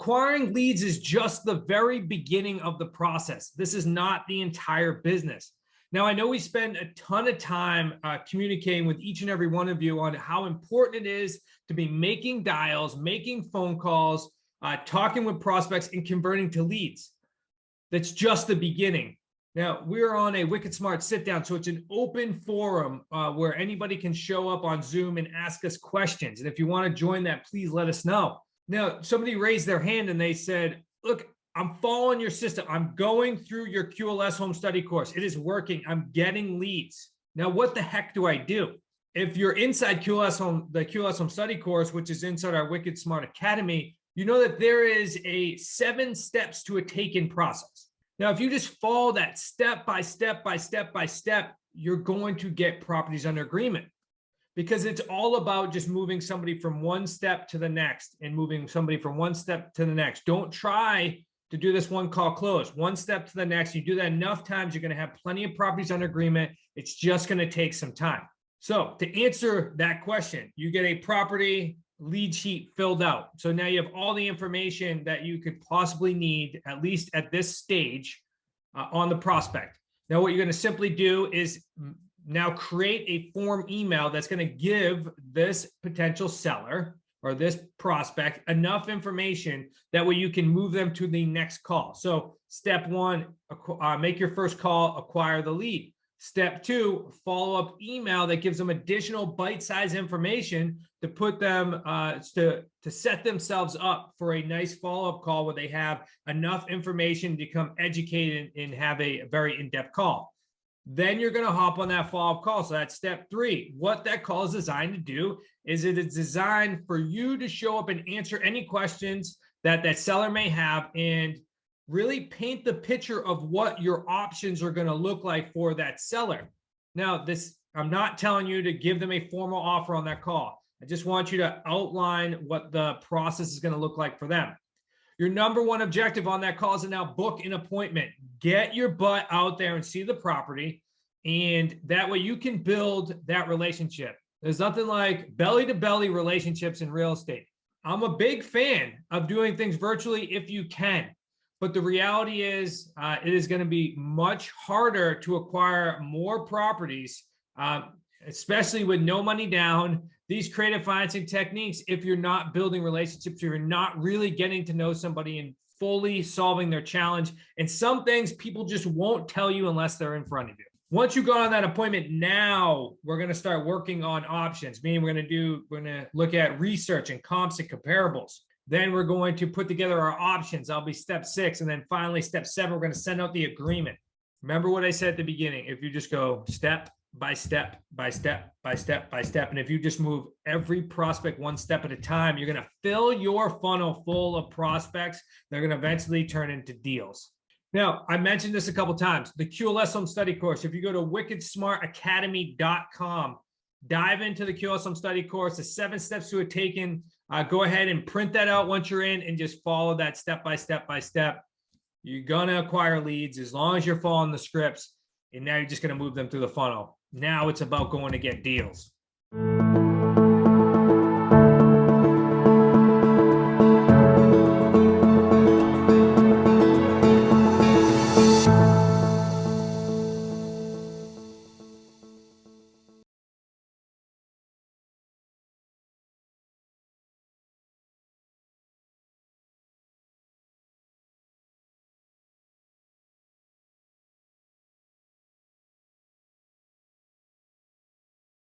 acquiring leads is just the very beginning of the process. This is not the entire business. Now, I know we spend a ton of time communicating with each and every one of you on how important it is to be making dials, making phone calls, talking with prospects, and converting to leads. That's just the beginning. Now, we're on a Wicked Smart sit down, so it's an open forum where anybody can show up on Zoom and ask us questions. And if you want to join that, please let us know. Now, somebody raised their hand and they said, look, I'm following your system. I'm going through your QLS home study course. It is working. I'm getting leads. Now, what the heck do I do? If you're inside the QLS home study course, which is inside our Wicked Smart Academy, you know that there is a 7 steps to a take-in process. Now, if you just follow that step by step by step by step, you're going to get properties under agreement, because it's all about just moving somebody from one step to the next and moving somebody from one step to the next. Don't try to do this one call close, one step to the next. You do that enough times, you're going to have plenty of properties under agreement. It's just going to take some time. So to answer that question, you get a property lead sheet filled out. So now you have all the information that you could possibly need, at least at this stage, on the prospect. Now, what you're going to simply do is now create a form email that's going to give this potential seller or this prospect enough information that way you can move them to the next call. So step 1, make your first call, acquire the lead. Step 2, follow-up email that gives them additional bite-sized information to put them to set themselves up for a nice follow-up call where they have enough information to become educated and have a very in-depth call. Then you're going to hop on that follow-up call. So that's step 3. What that call is designed to do is it is designed for you to show up and answer any questions that that seller may have and really paint the picture of what your options are going to look like for that seller. Now, I'm not telling you to give them a formal offer on that call. I just want you to outline what the process is going to look like for them. Your number one objective on that call is to now book an appointment. Get your butt out there and see the property, and that way you can build that relationship. There's nothing like belly-to-belly relationships in real estate. I'm a big fan of doing things virtually if you can, but the reality is it is going to be much harder to acquire more properties, especially with no money down, these creative financing techniques, if you're not building relationships, you're not really getting to know somebody and fully solving their challenge. And some things people just won't tell you unless they're in front of you. Once you go on that appointment, now we're going to start working on options, meaning we're going to look at research and comps and comparables. Then we're going to put together our options. That'll be step 6. And then finally, step 7, we're going to send out the agreement. Remember what I said at the beginning. If you just go step by step, by step, by step, by step, and if you just move every prospect one step at a time, you're going to fill your funnel full of prospects. They're going to eventually turn into deals. Now, I mentioned this a couple of times, the QLS Home Study course. If you go to wickedsmartacademy.com, dive into the QLS Home Study course, the 7 steps to a take-in. Go ahead and print that out once you're in and just follow that step by step by step. You're going to acquire leads as long as you're following the scripts, and now you're just going to move them through the funnel. Now it's about going to get deals.